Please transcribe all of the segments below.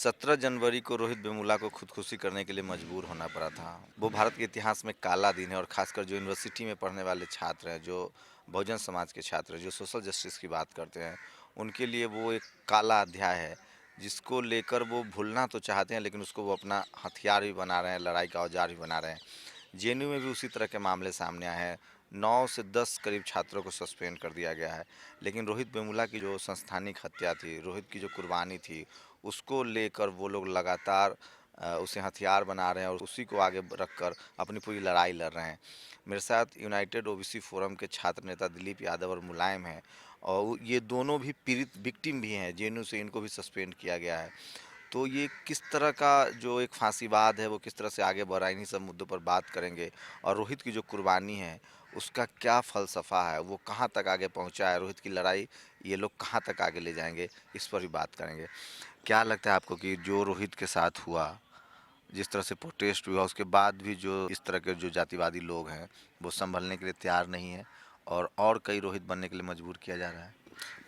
17 जनवरी को रोहित वेमुला को खुदकुशी करने के लिए मजबूर होना पड़ा था। वो भारत के इतिहास में काला दिन है और खासकर जो यूनिवर्सिटी में पढ़ने वाले छात्र हैं, जो बहुजन समाज के छात्र हैं, जो सोशल जस्टिस की बात करते हैं, उनके लिए वो एक काला अध्याय है, जिसको लेकर वो भूलना तो चाहते हैं, लेकिन उसको वो अपना हथियार भी बना रहे हैं, लड़ाई का औजार भी बना रहे हैं। जेएनयू में भी उसी तरह के मामले सामने आए हैं। 9 से 10 करीब छात्रों को सस्पेंड कर दिया गया है। लेकिन रोहित वेमुला की जो संस्थानिक हत्या थी, रोहित की जो कुर्बानी थी, उसको लेकर वो लोग लगातार उसे हथियार बना रहे हैं और उसी को आगे रखकर अपनी पूरी लड़ाई लड़ रहे हैं। मेरे साथ यूनाइटेड ओबीसी फोरम के छात्र नेता दिलीप यादव और मुलायम हैं, और ये दोनों भी पीड़ित विक्टिम भी हैं। जेएनयू से इनको भी सस्पेंड किया गया है। तो ये किस तरह का जो एक फांसीवाद है, वो किस तरह से आगे बढ़ रहा है, इन्हीं सब मुद्दों पर बात करेंगे। और रोहित की जो कुर्बानी है, उसका क्या फ़लसफ़ा है, वो कहाँ तक आगे पहुँचा है, रोहित की लड़ाई ये लोग कहाँ तक आगे ले जाएंगे, इस पर भी बात करेंगे। क्या लगता है आपको कि जो रोहित के साथ हुआ, जिस तरह से प्रोटेस्ट हुआ, उसके बाद भी जो इस तरह के जो जातिवादी लोग हैं, वो संभलने के लिए तैयार नहीं है और कई रोहित बनने के लिए मजबूर किया जा रहा है?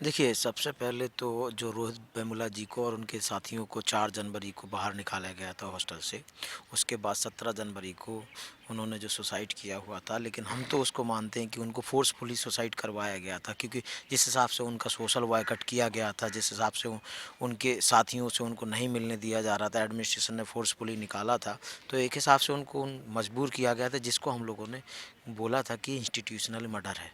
देखिए, सबसे पहले तो जो रोहित वेमुला जी को और उनके साथियों को 4 जनवरी को बाहर निकाला गया था हॉस्टल से। उसके बाद 17 जनवरी को उन्होंने जो सुसाइड किया हुआ था, लेकिन हम तो उसको मानते हैं कि उनको फ़ोर्सफुली सुसाइड करवाया गया था, क्योंकि जिस हिसाब से उनका सोशल बॉयकॉट किया गया था, जिस हिसाब से उनके साथियों से उनको नहीं मिलने दिया जा रहा था, एडमिनिस्ट्रेशन ने फ़ोर्सफुली निकाला था, तो एक हिसाब से उनको मजबूर किया गया था, जिसको हम लोगों ने बोला था कि इंस्टीट्यूशनल मर्डर है।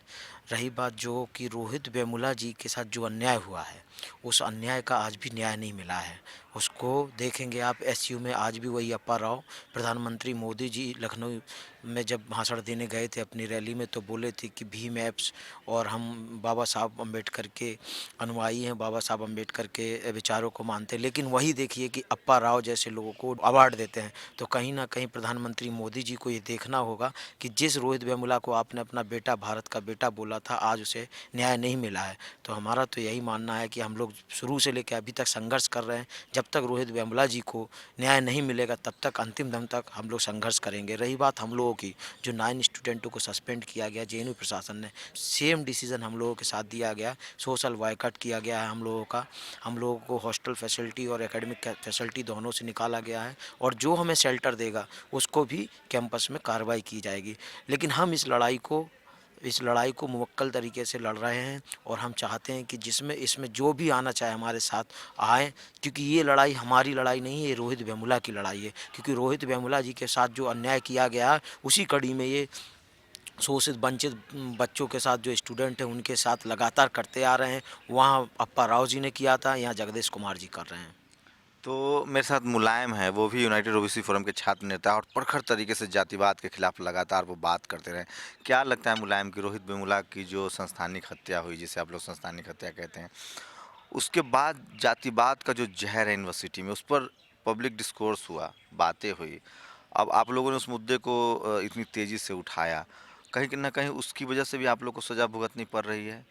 रही बात जो कि रोहित वेमुला जी के साथ जो अन्याय हुआ है, उस अन्याय का आज भी न्याय नहीं मिला है। उसको देखेंगे आप, एसयू में आज भी वही अप्पा राव, प्रधानमंत्री मोदी जी लखनऊ में जब भाषण देने गए थे अपनी रैली में, तो बोले थे कि भीम ऐप्स और हम बाबा साहब अम्बेडकर के अनुयायी हैं, बाबा साहब अम्बेडकर के विचारों को मानते हैं। लेकिन वही देखिए कि अप्पा राव जैसे लोगों को अवार्ड देते हैं। तो कहीं ना कहीं प्रधानमंत्री मोदी जी को ये देखना होगा कि जिस रोहित वेमुला को आपने अपना बेटा, भारत का बेटा बोला था, आज उसे न्याय नहीं मिला है। तो हमारा तो यही मानना है कि हम लोग शुरू से लेकर अभी तक संघर्ष कर रहे हैं। जब तक रोहित वेमुला जी को न्याय नहीं मिलेगा, तब तक अंतिम दम तक हम लोग संघर्ष करेंगे। रही बात हम लोगों की, जो 9 स्टूडेंटों को सस्पेंड किया गया, जेएनयू प्रशासन ने सेम डिसीजन हम लोगों के साथ दिया गया। सोशल बॉयकॉट किया गया है हम लोगों का। हम लोगों को हॉस्टल फैसिलिटी और एकेडमिक फैसिलिटी दोनों से निकाला गया है, और जो हमें शेल्टर देगा उसको भी कैंपस में कार्रवाई की जाएगी। लेकिन हम इस लड़ाई को मुवक्कल तरीके से लड़ रहे हैं, और हम चाहते हैं कि जिसमें इसमें जो भी आना चाहे हमारे साथ आए, क्योंकि ये लड़ाई हमारी लड़ाई नहीं है, ये रोहित वेमुला की लड़ाई है। क्योंकि रोहित वेमुला जी के साथ जो अन्याय किया गया है, उसी कड़ी में ये शोषित वंचित बच्चों के साथ जो स्टूडेंट हैं उनके साथ लगातार करते आ रहे हैं। वहाँ अप्पा राव जी ने किया था, यहाँ जगदीश कुमार जी कर रहे हैं। तो मेरे साथ मुलायम है, वो भी यूनाइटेड ओबीसी फोरम के छात्र नेता और प्रखर तरीके से जातिवाद के खिलाफ लगातार वो बात करते रहे। क्या लगता है मुलायम की रोहित वेमुला की जो संस्थानिक हत्या हुई, जिसे आप लोग संस्थानिक हत्या कहते हैं, उसके बाद जातिवाद का जो जहर है यूनिवर्सिटी में, उस पर पब्लिक डिस्कोर्स हुआ, बातें हुई। अब आप लोगों ने उस मुद्दे को इतनी तेज़ी से उठाया, कहीं ना कहीं उसकी वजह से भी आप लोग को सज़ा भुगतनी पड़ रही है।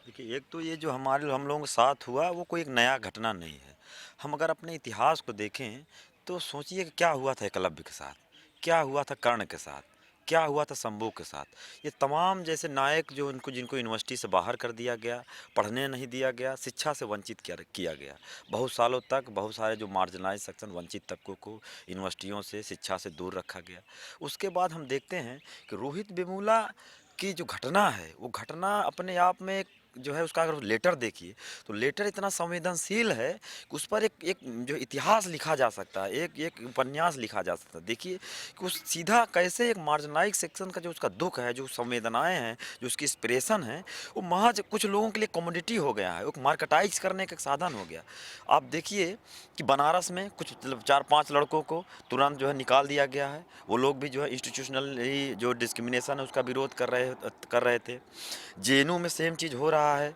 देखिए, एक तो ये जो हम लोगों के साथ हुआ वो कोई एक नया घटना नहीं है। हम अगर अपने इतिहास को देखें तो सोचिए कि क्या हुआ था एकलव्य के साथ, क्या हुआ था कर्ण के साथ, क्या हुआ था शंभू के साथ। ये तमाम जैसे नायक जो उनको जिनको यूनिवर्सिटी से बाहर कर दिया गया, पढ़ने नहीं दिया गया, शिक्षा से वंचित किया गया। बहुत सालों तक बहुत सारे जो मार्जिनलाइज सेक्शन वंचित तबकों को यूनिवर्सिटियों से, शिक्षा से दूर रखा गया। उसके बाद हम देखते हैं कि रोहित वेमुला की जो घटना है, वो घटना अपने आप में एक जो है उसका अगर लेटर देखिए, तो लेटर इतना संवेदनशील है कि उस पर एक एक जो इतिहास लिखा जा सकता है, एक एक उपन्यास लिखा जा सकता है। देखिए कि उस सीधा कैसे एक मार्जिनलाइज सेक्शन का जो उसका दुख है, जो संवेदनाएँ हैं, जो उसकी इंस्पिरेशन है, वो महज कुछ लोगों के लिए कमोडिटी हो गया है, एक मार्केटाइज़ करने का एक साधन हो गया। आप देखिए कि बनारस में कुछ 4-5 लड़कों को तुरंत जो है निकाल दिया गया है। वो लोग भी जो है इंस्टीट्यूशनली जो डिस्क्रिमिनेशन है उसका विरोध कर रहे थे। जेएनयू में सेम चीज़ हो रहा है।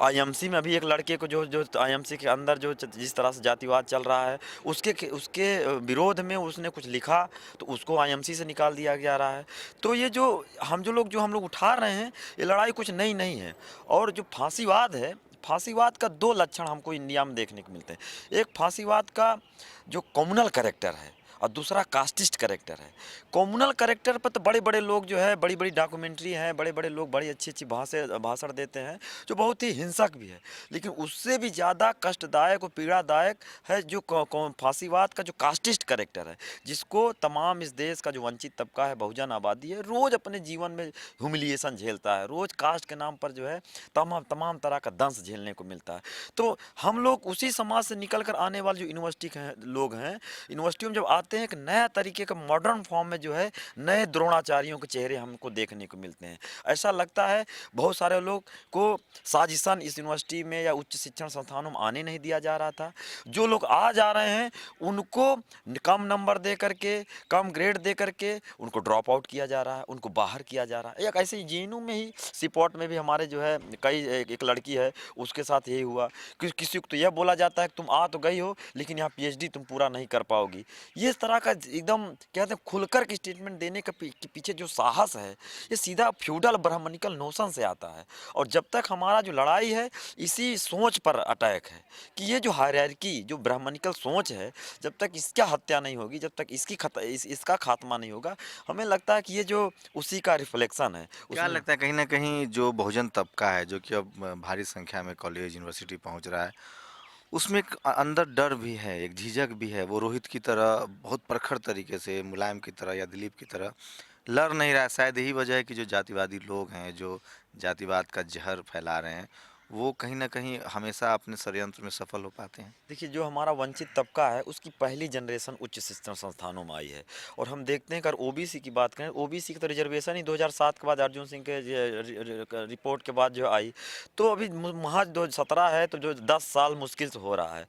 आईएमसी में अभी एक लड़के को जो आईएमसी के अंदर जो जिस तरह से जातिवाद चल रहा है, उसके विरोध में उसने कुछ लिखा, तो उसको आईएमसी से निकाल दिया जा रहा है। तो ये जो हम लोग उठा रहे हैं, ये लड़ाई कुछ नई नहीं है। और जो फांसीवाद है, फांसीवाद का 2 लक्षण हमको इंडिया में देखने को मिलते हैं। एक फांसीवाद का जो कम्युनल कैरेक्टर है, और दूसरा कास्टिस्ट कैरेक्टर है। कम्युनल कैरेक्टर पर तो बड़े बड़े लोग जो है, बड़ी बड़ी डॉक्यूमेंट्री हैं, बड़े बड़े लोग बड़ी अच्छी अच्छी भाषण देते हैं जो बहुत ही हिंसक भी है, लेकिन उससे भी ज़्यादा कष्टदायक और पीड़ादायक है जो फांसीवाद का जो कास्टिस्ट कैरेक्टर है, जिसको तमाम इस देश का जो वंचित तबका है, बहुजन आबादी है, रोज़ अपने जीवन में ह्यूमिलिएशन झेलता है, रोज़ कास्ट के नाम पर जो है तमाम तमाम तरह का दंश झेलने को मिलता है। तो हम लोग उसी समाज से निकल कर आने वाले जो यूनिवर्सिटी के लोग हैं, यूनिवर्सिटियों में जब आते हैं, एक नया तरीके का मॉडर्न फॉर्म में जो है नए द्रोणाचार्यों के चेहरे हमको देखने को मिलते हैं। ऐसा लगता है बहुत सारे लोग को साजिशन इस यूनिवर्सिटी में या उच्च शिक्षण संस्थानों में आने नहीं दिया जा रहा था। जो लोग आ जा रहे हैं उनको कम नंबर दे करके, कम ग्रेड दे करके उनको ड्रॉप आउट किया जा रहा है, उनको बाहर किया जा रहा है। एक ऐसे ही जेएनयू में ही सीपॉट में भी हमारे जो है कई एक लड़की है, उसके साथ यही हुआ कि किसी को तो यह बोला जाता है कि तुम आ तो गई हो लेकिन यहाँ पीएचडी तुम पूरा नहीं कर पाओगी। ये इस तरह का एकदम कहते हैं खुलकर के स्टेटमेंट देने के पीछे जो साहस है, ये सीधा फ्यूडल ब्राह्मणिकल नोशन से आता है। और जब तक हमारा जो लड़ाई है इसी सोच पर अटैक है कि ये जो हायरार्की, जो ब्राह्मणिकल सोच है, जब तक इसका हत्या नहीं होगी, जब तक इसका खात्मा नहीं होगा, हमें लगता है कि ये जो उसी का रिफ्लेक्शन है। क्या लगता है कहीं ना कहीं जो बहुजन तबका है, जो कि अब भारी संख्या में कॉलेज यूनिवर्सिटी पहुंच रहा है, उसमें एक अंदर डर भी है, एक झिझक भी है। वो रोहित की तरह बहुत प्रखर तरीके से, मुलायम की तरह या दिलीप की तरह लड़ नहीं रहा है। शायद यही वजह है कि जो जातिवादी लोग हैं, जो जातिवाद का जहर फैला रहे हैं, वो कहीं ना कहीं हमेशा अपने षड्यंत्र में सफल हो पाते हैं। देखिए, जो हमारा वंचित तबका है उसकी पहली जनरेशन उच्च शिक्षण संस्थानों में आई है। और हम देखते हैं, अगर ओबीसी की बात करें, ओबीसी की तो रिजर्वेशन ही 2007 के बाद, अर्जुन सिंह के रिपोर्ट के बाद जो आई, तो अभी महज 2017 है, तो जो 10 साल मुश्किल से हो रहा है।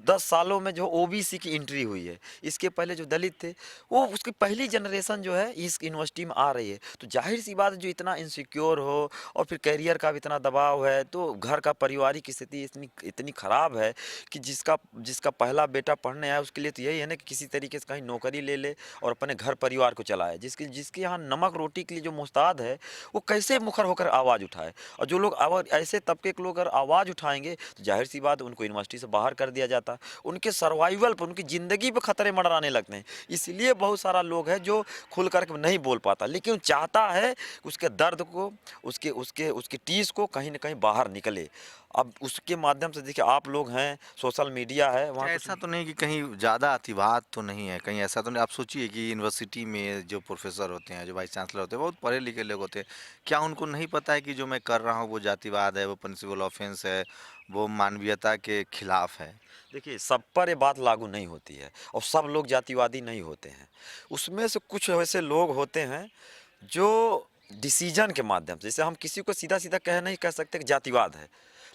10 सालों में जो ओबीसी की एंट्री हुई है, इसके पहले जो दलित थे, वो उसकी पहली जनरेशन जो है इस यूनिवर्सिटी में आ रही है। तो जाहिर सी बात है, जो इतना इनसिक्योर हो और फिर करियर का भी इतना दबाव है, तो घर का पारिवारिक स्थिति इतनी इतनी ख़राब है कि जिसका जिसका पहला बेटा पढ़ने आया उसके लिए तो यही है ना कि किसी तरीके से कहीं नौकरी ले ले और अपने घर परिवार को चलाए। जिसके यहाँ नमक रोटी के लिए जो मुस्ताद है, वो कैसे मुखर होकर आवाज़ उठाए। और जो लोग ऐसे तबके के लोग अगर आवाज़ उठाएंगे तो जाहिर सी बात उनको यूनिवर्सिटी से बाहर कर दिया जाता है। उनके सर्वाइवल पर, उनकी ज़िंदगी पर खतरे मंडराने लगते हैं। इसलिए बहुत सारा लोग है जो खुल कर नहीं बोल पाता, लेकिन चाहता है उसके दर्द को, उसके उसके उसकी टीस को कहीं ना कहीं बाहर निकले। अब उसके माध्यम से देखिए, आप लोग हैं, सोशल मीडिया है, वहाँ ऐसा तो नहीं कि कहीं ज़्यादा अतिवाद तो नहीं है, कहीं ऐसा तो नहीं? आप सोचिए कि यूनिवर्सिटी में जो प्रोफेसर होते हैं, जो वाइस चांसलर होते हैं, बहुत पढ़े लिखे लोग होते हैं। क्या उनको नहीं पता है कि जो मैं कर रहा हूँ वो जातिवाद है, वो पनिशेबल ऑफेंस है, वो मानवीयता के खिलाफ है? देखिए, सब पर ये बात लागू नहीं होती है और सब लोग जातिवादी नहीं होते हैं। उसमें से कुछ ऐसे लोग होते हैं जो डिसीजन के माध्यम से, जैसे हम किसी को सीधा सीधा नहीं कह सकते कि जातिवाद है,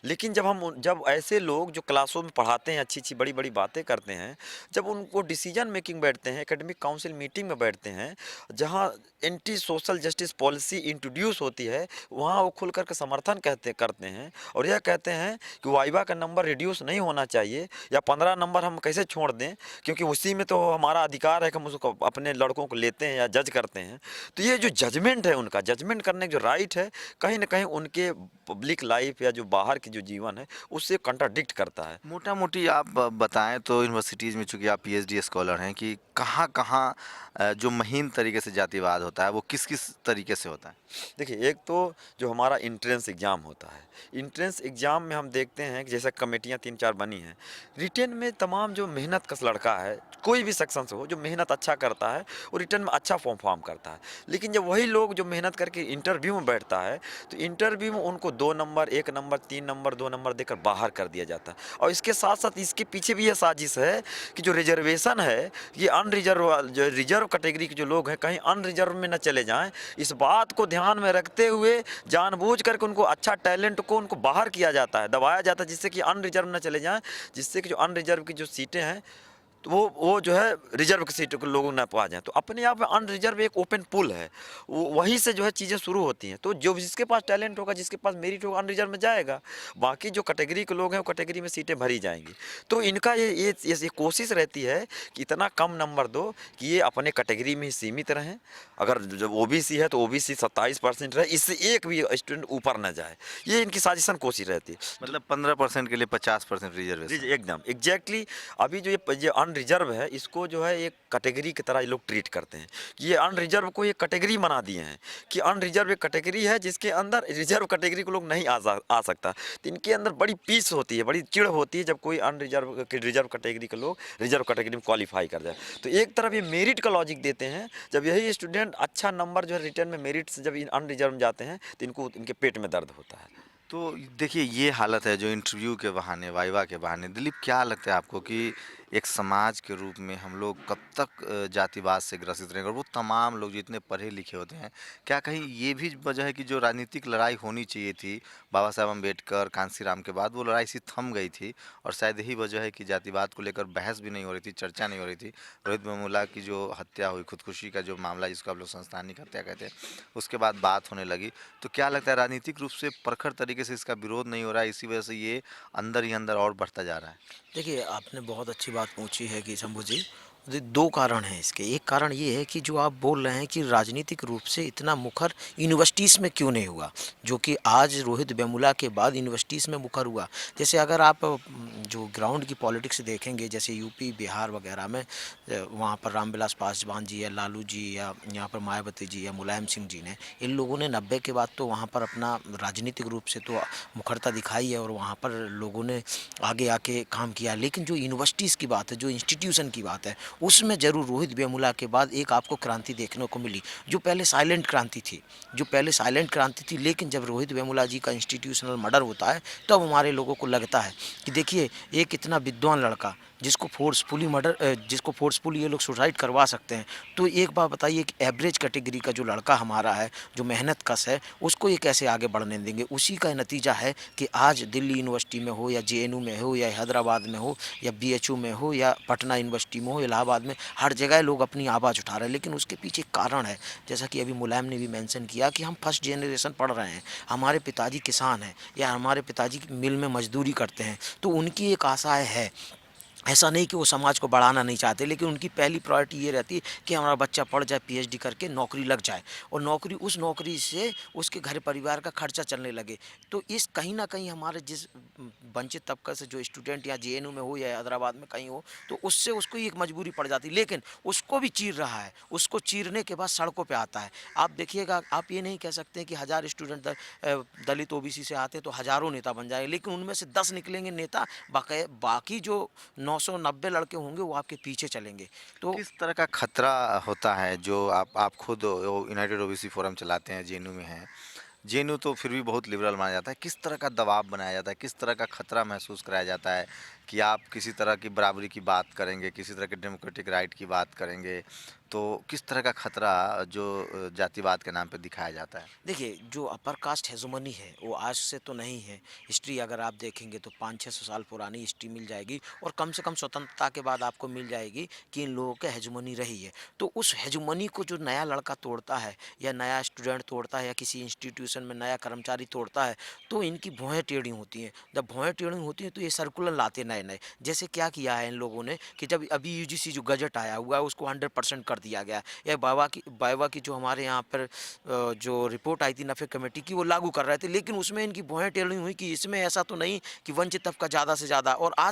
लेकिन जब ऐसे लोग जो क्लासों में पढ़ाते हैं, अच्छी अच्छी बड़ी बड़ी बातें करते हैं, जब उनको डिसीजन मेकिंग बैठते हैं, एकेडमिक काउंसिल मीटिंग में बैठते हैं, जहां anti social justice policy introduce होती है, वहां वो खुल करके समर्थन करते हैं और यह कहते हैं कि वाइवा का नंबर रिड्यूस नहीं होना चाहिए, या 15 नंबर हम कैसे छोड़ दें, क्योंकि उसी में तो हमारा अधिकार है कि हम उसको अपने लड़कों को लेते हैं या जज करते हैं। तो ये जो जजमेंट है, उनका जजमेंट करने का जो राइट है, कहीं ना कहीं उनके पब्लिक लाइफ या जो बाहर की जो जीवन है उससे कंट्राडिक्ट करता है। मोटा मोटी आप बताएं तो यूनिवर्सिटीज़ में, चूंकि आप पीएचडी स्कॉलर हैं, कि कहाँ कहाँ जो महीन तरीके से जातिवाद होता है वो किस किस तरीके से होता है? देखिए, एक तो जो हमारा इंट्रेंस एग्ज़ाम होता है, इंट्रेंस एग्ज़ाम में हम देखते हैं कि जैसे कमेटियाँ 3-4 बनी हैं, रिटेन में तमाम जो मेहनत का लड़का है, कोई भी सेक्शन से हो, जो मेहनत अच्छा करता है वो रिटेन में अच्छा फॉर्म करता है। लेकिन जब वही लोग जो मेहनत करके इंटरव्यू में बैठता है, तो इंटरव्यू में उनको 2 नंबर, 1 नंबर, 3 नंबर, 2 नंबर देकर बाहर कर दिया जाता है। और इसके साथ साथ इसके पीछे भी यह साजिश है कि जो रिजर्वेशन है, ये जो रिजर्व कैटेगरी के जो लोग हैं कहीं अनरिजर्व में न चले जाएं, इस बात को ध्यान में रखते हुए जानबूझ करके उनको अच्छा टैलेंट को उनको बाहर किया जाता है, दबाया जाता है, जिससे कि अनरिजर्व न चले जाएं, जिससे कि जो अनरिजर्व की जो सीटें हैं तो वो जो है रिजर्व की सीटों के लोगों ना पा जाए। तो अपने आप में अनरिजर्व एक ओपन पुल है, वहीं से जो है चीज़ें शुरू होती हैं। तो जो जिसके पास टैलेंट होगा, जिसके पास मेरिट होगा, अनरिजर्व में जाएगा, बाकी जो कैटेगरी के लोग हैं वो कैटेगरी में सीटें भरी जाएंगी। तो इनका ये कोशिश रहती है कि इतना कम नंबर दो कि ये अपने कैटेगरी में ही सीमित रहें। अगर जब ओबीसी है तो ओबीसी 27% रहे, इससे एक भी स्टूडेंट ऊपर न जाए, ये इनकी साजिशन कोशिश रहती है। मतलब 15% के लिए 50% रिजर्वेशन? एकदम एग्जैक्टली। अभी जो ये अनरिजर्व है इसको जो है एक कैटेगरी की तरह ये लोग ट्रीट करते हैं कि ये अनरिजर्व को एक कैटेगरी बना दिए हैं कि अनरिजर्व एक कैटेगरी है जिसके अंदर रिजर्व कैटेगरी के लोग नहीं आ सकता। तो इनके अंदर बड़ी पीस होती है, बड़ी चिढ़ होती है जब कोई अनरिजर्व रिजर्व कैटेगरी के लोग रिजर्व कैटेगरी में क्वालिफाई कर जाए। तो एक तरफ ये मेरिट का लॉजिक देते हैं, जब यही स्टूडेंट अच्छा नंबर जो है रिटर्न में मेरिट से जब अनरिजर्व में जाते हैं तो इनको इनके पेट में दर्द होता है। तो देखिए ये हालत है जो इंटरव्यू के बहाने, वाइवा के बहाने। दिलीप, क्या लगता है आपको कि एक समाज के रूप में हम लोग कब तक जातिवाद से ग्रसित रहेंगे? और वो तमाम लोग जितने पढ़े लिखे होते हैं, क्या कहीं ये भी वजह है कि जो राजनीतिक लड़ाई होनी चाहिए थी बाबा साहब अम्बेडकर, कांसीराम के बाद, वो लड़ाई सी थम गई थी और शायद यही वजह है कि जातिवाद को लेकर बहस भी नहीं हो रही थी, चर्चा नहीं हो रही थी। रोहित वेमुला की जो हत्या हुई, खुदकुशी का जो मामला जिसको आप लोग संस्थानिक हत्या कहते हैं, उसके बाद बात होने लगी। तो क्या लगता है राजनीतिक रूप से प्रखर तरीके से इसका विरोध नहीं हो रहा है, इसी वजह से ये अंदर ही अंदर और बढ़ता जा रहा है? देखिए, आपने बहुत अच्छी बात पूछी है कि शंभू जी, दो कारण हैं इसके। एक कारण ये है कि जो आप बोल रहे हैं कि राजनीतिक रूप से इतना मुखर यूनिवर्सिटीज़ में क्यों नहीं हुआ, जो कि आज रोहित वेमुला के बाद यूनिवर्सिटीज़ में मुखर हुआ। जैसे अगर आप जो ग्राउंड की पॉलिटिक्स देखेंगे, जैसे यूपी बिहार वगैरह में, वहाँ पर रामविलास पासवान जी या लालू जी या यहाँ पर मायावती जी या मुलायम सिंह जी ने, इन लोगों ने 90 के बाद तो वहाँ पर अपना राजनीतिक रूप से तो मुखरता दिखाई है और वहाँ पर लोगों ने आगे आके काम किया। लेकिन जो यूनिवर्सिटीज़ की बात है, जो इंस्टीट्यूशन की बात है, उसमें ज़रूर रोहित वेमुला के बाद एक आपको क्रांति देखने को मिली, जो पहले साइलेंट क्रांति थी, लेकिन जब रोहित वेमुला जी का इंस्टीट्यूशनल मर्डर होता है तब हमारे लोगों को लगता है कि देखिए, एक इतना विद्वान लड़का जिसको फोर्सफुली ये लोग सुसाइड करवा सकते हैं, तो एक बात बताइए, एक एवरेज कैटेगरी का जो लड़का हमारा है, जो मेहनत कश है, उसको ये कैसे आगे बढ़ने देंगे? उसी का नतीजा है कि आज दिल्ली यूनिवर्सिटी में हो या जेएनयू में हो या हैदराबाद में हो या बीएचयू में हो या पटना यूनिवर्सिटी में हो, इलाहाबाद में, हर जगह लोग अपनी आवाज़ उठा रहे हैं। लेकिन उसके पीछे एक कारण है, जैसा कि अभी मुलायम ने भी मेंशन किया कि हम फर्स्ट जनरेशन पढ़ रहे हैं, हमारे पिताजी किसान हैं या हमारे पिताजी मिल में मजदूरी करते हैं, तो उनकी एक आशाएं है। ऐसा नहीं कि वो समाज को बढ़ाना नहीं चाहते, लेकिन उनकी पहली प्रायोरिटी ये रहती है कि हमारा बच्चा पढ़ जाए, पीएचडी करके नौकरी लग जाए और उस नौकरी से उसके घर परिवार का खर्चा चलने लगे। तो इस कहीं ना कहीं हमारे जिस वंचित तबका से जो स्टूडेंट या जेएनयू में हो या हैदराबाद में कहीं हो, तो उससे उसको एक मजबूरी पड़ जाती है। लेकिन उसको भी चीर रहा है, उसको चीरने के बाद सड़कों पर आता है। आप देखिएगा, आप ये नहीं कह सकते कि 1000 स्टूडेंट दलित ओबीसी से आते तो हज़ारों नेता बन जाएंगे, लेकिन उनमें से 10 निकलेंगे नेता, बाकी जो 990 लड़के होंगे वो आपके पीछे चलेंगे। तो किस तरह का खतरा होता है जो आप खुद यूनाइटेड ओबीसी फोरम चलाते हैं, जेएनयू में हैं? जेएनयू तो फिर भी बहुत लिबरल माना जाता है। किस तरह का दबाव बनाया जाता है, किस तरह का खतरा महसूस कराया जाता है कि आप किसी तरह की बराबरी की बात करेंगे, किसी तरह के डेमोक्रेटिक राइट की बात करेंगे, तो किस तरह का खतरा जो जातिवाद के नाम पे दिखाया जाता है? देखिए, जो अपर कास्ट हेजुमनी है वो आज से तो नहीं है। हिस्ट्री अगर आप देखेंगे तो 500-600 साल पुरानी हिस्ट्री मिल जाएगी और कम से कम स्वतंत्रता के बाद आपको मिल जाएगी कि इन लोगों का हेजुमनी रही है। तो उस हेजुमनी को जो नया लड़का तोड़ता है या नया स्टूडेंट तोड़ता है या किसी इंस्टीट्यूशन में नया कर्मचारी तोड़ता है, तो इनकी भौहें टेढ़ी होती हैं। जब भौहें टेढ़ी होती हैं तो ये सर्कुलर लाते हैं नए नए। जैसे क्या किया है इन लोगों ने कि जब अभी यूजीसी जो गजट आया हुआ है उसको 100% कर दिया गया। या बाइवा की जो हमारे यहाँ पर जो रिपोर्ट आई थी नफ़े कमेटी की, वो लागू कर रहे थे, लेकिन उसमें इनकी भौहें टेढ़ी हुई कि इसमें ऐसा तो नहीं कि वंचित तबका ज़्यादा से ज़्यादा और आ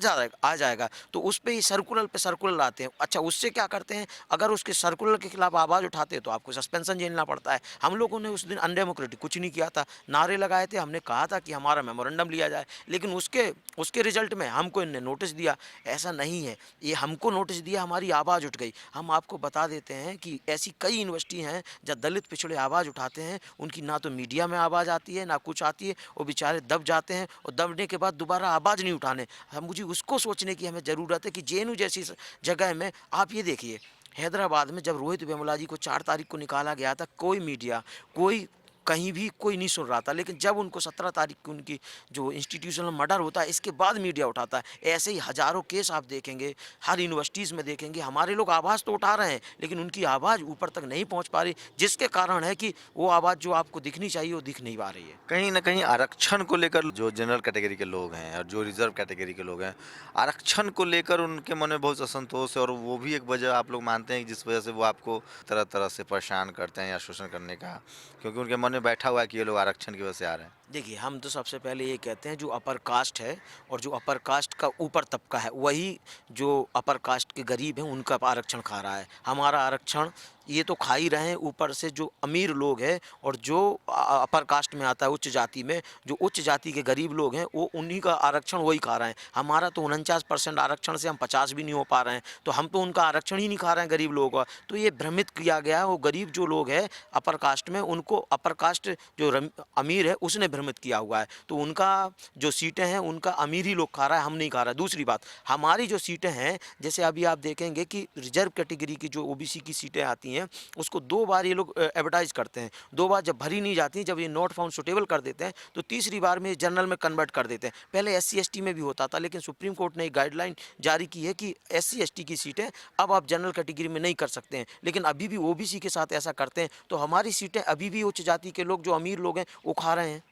जाएगा, तो उस पे ही सर्कुलर लाते हैं। अच्छा, उससे क्या करते हैं, अगर उसके सर्कुलर के खिलाफ आवाज़ उठाते हैं तो आपको सस्पेंशन झेलना पड़ता है। हम लोगों ने उस दिन अनडेमोक्रेटिक कुछ नहीं किया था, नारे लगाए थे, हमने कहा था कि हमारा मेमोरेंडम लिया जाए, लेकिन उसके रिजल्ट में हमको इनने नोटिस दिया। ऐसा नहीं है, ये हमको नोटिस दिया, हमारी आवाज़ उठ गई। हम आपको बता देते हैं कि ऐसी कई यूनिवर्सिटी हैं जहाँ दलित पिछड़े आवाज़ उठाते हैं, उनकी ना तो मीडिया में आवाज़ आती है ना कुछ आती है, वो बेचारे दब जाते हैं और दबने के बाद दोबारा आवाज़ नहीं उठाने। हम मुझे उसको सोचने की हमें ज़रूरत है कि जेएनयू जैसी जगह में आप ये देखिए, हैदराबाद में जब रोहित वेमुला जी को 4 तारीख को निकाला गया था, कोई मीडिया, कोई कहीं भी कोई नहीं सुन रहा था, लेकिन जब उनको 17 तारीख को उनकी जो इंस्टीट्यूशनल मर्डर होता है, इसके बाद मीडिया उठाता है। ऐसे ही हज़ारों केस आप देखेंगे, हर यूनिवर्सिटीज़ में देखेंगे। हमारे लोग आवाज़ तो उठा रहे हैं, लेकिन उनकी आवाज़ ऊपर तक नहीं पहुंच पा रही, जिसके कारण है कि वो आवाज़ जो आपको दिखनी चाहिए वो दिख नहीं पा रही है। कहीं ना कहीं आरक्षण को लेकर जो जनरल कैटेगरी के लोग हैं और जो रिजर्व कैटेगरी के लोग हैं, आरक्षण को लेकर उनके मन में बहुत असंतोष है, और वो भी एक वजह आप लोग मानते हैं कि जिस वजह से वो आपको तरह तरह से परेशान करते हैं या शोषण करने का, क्योंकि उनके मन मन में बैठा हुआ है कि ये लोग आरक्षण की वजह से आ रहे हैं? देखिए, हम तो सबसे पहले ये कहते हैं जो अपर कास्ट है और जो अपर कास्ट का ऊपर तबका है वही जो अपर कास्ट के गरीब हैं उनका आरक्षण खा रहा है। हमारा आरक्षण ये तो खा ही रहे हैं, ऊपर से जो अमीर लोग हैं और जो अपर कास्ट में आता है उच्च जाति में, जो उच्च जाति के गरीब लोग हैं वो उन्हीं का आरक्षण वही खा रहे हैं। हमारा तो 49% आरक्षण से हम 50 भी नहीं हो पा रहे हैं, तो हम तो उनका आरक्षण ही नहीं खा रहे हैं गरीब लोगों का। तो ये भ्रमित किया गया है, वो गरीब जो लोग हैं अपर कास्ट में उनको अपर कास्ट जो अमीर है उसने भ्रमित किया हुआ है। तो उनका जो सीटें हैं उनका अमीर ही लोग खा रहा है, हम नहीं खा रहा है। दूसरी बात, हमारी जो सीटें हैं जैसे अभी आप देखेंगे कि रिजर्व कैटेगरी की जो ओबीसी की सीटें आती हैं उसको 2 बार ये लोग एडवर्टाइज करते हैं। 2 बार जब भरी नहीं जाती, जब ये नॉट फाउंड सुटेबल कर देते हैं तो तीसरी बार में जनरल में कन्वर्ट कर देते हैं। पहले एससी एसटी में भी होता था, लेकिन सुप्रीम कोर्ट ने एक गाइडलाइन जारी की है कि एससी एसटी की सीटें अब आप जनरल कैटेगरी में नहीं कर सकते हैं, लेकिन अभी भी ओबीसी के साथ ऐसा करते हैं। तो हमारी सीटें अभी भी उच्च जाति के लोग जो अमीर लोग हैं वो खा रहे हैं।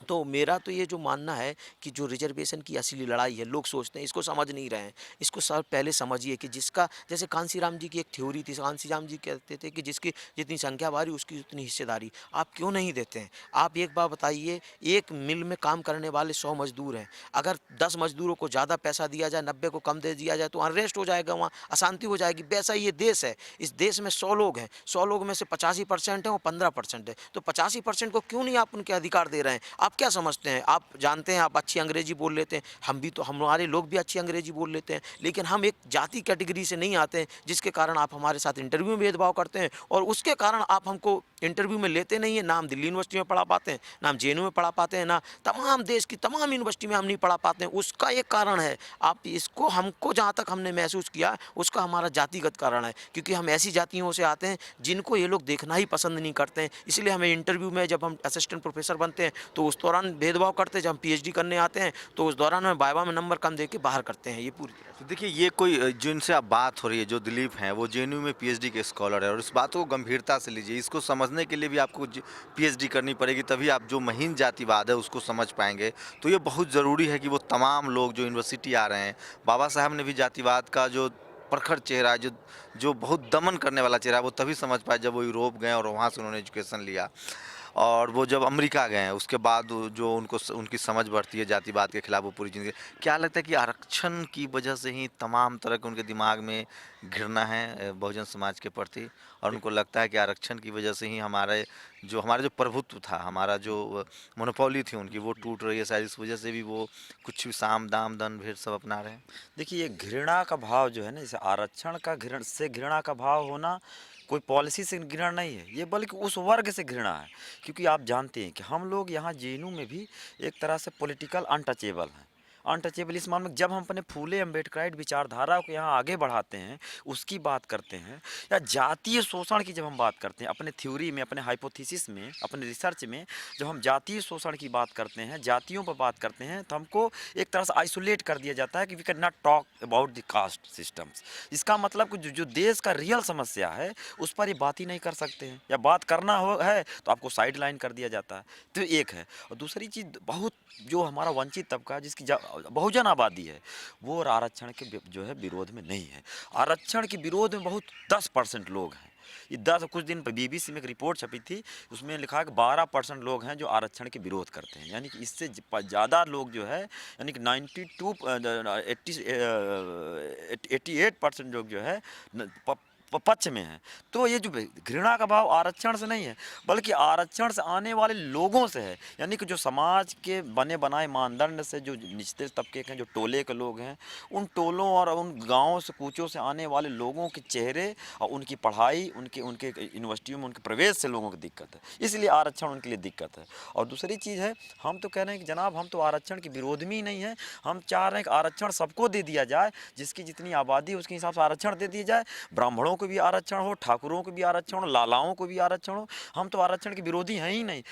तो मेरा तो ये जो मानना है कि जो रिजर्वेशन की असली लड़ाई है, लोग सोचते हैं इसको समझ नहीं रहे हैं। इसको सर पहले समझिए कि जिसका, जैसे कांसी राम जी की एक थ्योरी थी, कांसी राम जी कहते थे कि जिसकी जितनी संख्या भारी उसकी उतनी हिस्सेदारी। आप क्यों नहीं देते हैं? आप एक बार बताइए, एक मिल में काम करने वाले 100 मजदूर हैं, अगर 10 मजदूरों को ज़्यादा पैसा दिया जाए, 90 को कम दे दिया जाए तो अनरेस्ट हो जाएगा, वहाँ अशांति हो जाएगी। वैसा ये देश है, इस देश में 100 लोग हैं, 100 लोग में से 85% हैं और 15% है, तो 85% को क्यों नहीं आप उनके अधिकार दे रहे हैं? आप क्या समझते हैं? आप जानते हैं, आप अच्छी अंग्रेजी बोल लेते हैं, हम भी तो, हमारे लोग भी अच्छी अंग्रेजी बोल लेते हैं, लेकिन हम एक जाति कैटेगरी से नहीं आते हैं, जिसके कारण आप हमारे साथ इंटरव्यू में भेदभाव करते हैं और उसके कारण आप हमको इंटरव्यू में लेते नहीं हैं। ना हम दिल्ली यूनिवर्सिटी में पढ़ा पाते हैं, ना हम जेएनयू में पढ़ा पाते हैं, ना तमाम देश की तमाम यूनिवर्सिटी में हम नहीं पढ़ा पाते हैं। उसका एक कारण है, आप इसको, हमको जहाँ तक हमने महसूस किया उसका हमारा जातिगत कारण है, क्योंकि हम ऐसी जातियों से आते हैं जिनको ये लोग देखना ही पसंद नहीं करते हैं। इसलिए हमें इंटरव्यू में जब हम असिस्टेंट प्रोफेसर बनते हैं तो उस दौरान भेदभाव करते हैं, जब हम पीएचडी करने आते हैं तो उस दौरान हमें वाइवा में नंबर कम दे के बाहर करते हैं। ये पूरी तरह तो देखिए, ये कोई जिनसे आप बात हो रही है, जो दिलीप हैं, वो जेएनयू में पीएचडी के स्कॉलर है और इस बात को गंभीरता से लीजिए। इसको समझने के लिए भी आपको पीएचडी करनी पड़ेगी, तभी आप जो महीन जातिवाद है उसको समझ पाएंगे। तो ये बहुत ज़रूरी है कि वो तमाम लोग जो यूनिवर्सिटी आ रहे हैं, बाबा साहब ने भी जातिवाद का जो प्रखर चेहरा है, जो जो बहुत दमन करने वाला चेहरा है, वो तभी समझ पाए जब वो यूरोप गए और वहाँ से उन्होंने एजुकेशन लिया। और वो जब अमेरिका गए हैं उसके बाद वो जो उनकी समझ बढ़ती है जातिवाद के खिलाफ, वो पूरी ज़िंदगी। क्या लगता है कि आरक्षण की वजह से ही तमाम तरह के उनके दिमाग में घृणा है बहुजन समाज के प्रति, और उनको लगता है कि आरक्षण की वजह से ही हमारा जो प्रभुत्व था, हमारा जो मोनोपोली थी उनकी, वो टूट रही है शायद, इस वजह से भी वो कुछ भी साम दाम दंड भेद सब अपना रहे हैं? देखिए, ये घृणा का भाव जो है ना, जैसे आरक्षण का घृणा का भाव होना कोई पॉलिसी से घृणा नहीं है, ये बल्कि उस वर्ग से घृणा है। क्योंकि आप जानते हैं कि हम लोग यहाँ जेएनयू में भी एक तरह से पॉलिटिकल अनटचेबल हैं। अनटचेबल इस मामले में जब हम अपने फूले अम्बेडकराइट विचारधारा को यहाँ आगे बढ़ाते हैं, उसकी बात करते हैं, या जातीय शोषण की जब हम बात करते हैं अपने थ्योरी में, अपने हाइपोथेसिस में, अपने रिसर्च में, जब हम जातीय शोषण की बात करते हैं, जातियों पर बात करते हैं, तो हमको एक तरह से आइसोलेट कर दिया जाता है कि we can not talk about the caste systems. इसका मतलब कि जो देश का रियल समस्या है उस पर ये बात ही नहीं कर सकते हैं, या बात करना है तो आपको साइड लाइन कर दिया जाता है। तो एक है, और दूसरी चीज़, बहुत जो हमारा वंचित तबका है जिसकी बहुजन आबादी है, वो आरक्षण के जो है विरोध में नहीं है। आरक्षण के विरोध में बहुत 10% लोग हैं। ये 10, कुछ दिन पर बीबीसी में एक रिपोर्ट छपी थी, उसमें लिखा है कि 12% लोग हैं जो आरक्षण के विरोध करते हैं। यानी कि इससे ज़्यादा लोग जो है, यानी कि 88% लोग जो है पक्ष में है। तो ये जो घृणा का भाव आरक्षण से नहीं है, बल्कि आरक्षण से आने वाले लोगों से है। यानी कि जो समाज के बने बनाए मानदंड से जो निचले तबके के, जो टोले के लोग हैं, उन टोलों और उन गांवों से, कूचों से आने वाले लोगों के चेहरे और उनकी पढ़ाई, उनके यूनिवर्सिटियों में उनके प्रवेश से लोगों की दिक्कत है, इसलिए आरक्षण उनके लिए दिक्कत है। और दूसरी चीज़ है, हम तो कह रहे हैं कि जनाब, हम तो आरक्षण के विरोध में ही नहीं है। हम चाह रहे हैं कि आरक्षण सबको दे दिया जाए, जिसकी जितनी आबादी है उसके हिसाब से आरक्षण दे दिया जाए। ब्राह्मणों को भी आरक्षण हो, ठाकुरों को भी आरक्षण हो, लालाओं को भी आरक्षण हो। हम तो आरक्षण के विरोधी हैं ही नहीं।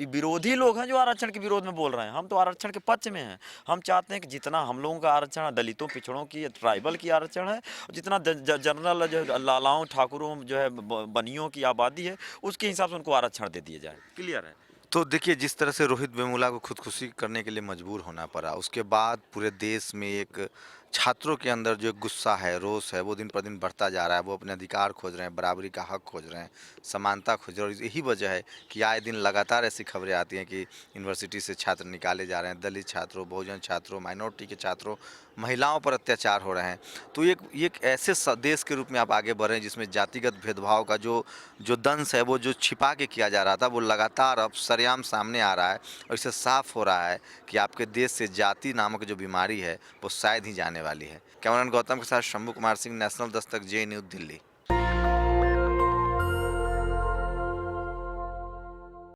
विरोधी लोग हैं जो आरक्षण के विरोध में बोल रहे हैं, हम तो आरक्षण के पक्ष में हैं। हम चाहते हैं कि जितना हम लोगों का आरक्षण है, दलितों, पिछड़ों की, ट्राइबल की आरक्षण है, जितना जनरल जो लालाओं, ठाकुरों, जो है बनियों की आबादी है, उसके हिसाब से उनको आरक्षण दे दिया जाए। क्लियर है? तो देखिए, जिस तरह से रोहित वेमुला को खुदकुशी करने के लिए मजबूर होना पड़ा, उसके बाद पूरे देश में एक छात्रों के अंदर जो गुस्सा है, रोष है, वो दिन पर दिन बढ़ता जा रहा है। वो अपने अधिकार खोज रहे हैं, बराबरी का हक खोज रहे हैं, समानता खोज रहे हैं और यही वजह है कि आए दिन लगातार ऐसी खबरें आती हैं कि यूनिवर्सिटी से छात्र निकाले जा रहे हैं, दलित छात्रों, बहुजन छात्रों, माइनॉरिटी के छात्रों, महिलाओं पर अत्याचार हो रहे हैं। तो ये एक ऐसे देश के रूप में आप आगे बढ़ रहे हैं जिसमें जातिगत भेदभाव का जो जो दंश है, वो जो छिपा के किया जा रहा था, वो लगातार अब सरेआम सामने आ रहा है और इससे साफ हो रहा है कि आपके देश से जाति नामक जो बीमारी है वो शायद ही जाने वाली है। कैमरामैन गौतम के साथ शंभू कुमार सिंह, नेशनल दस्तक, JNU दिल्ली।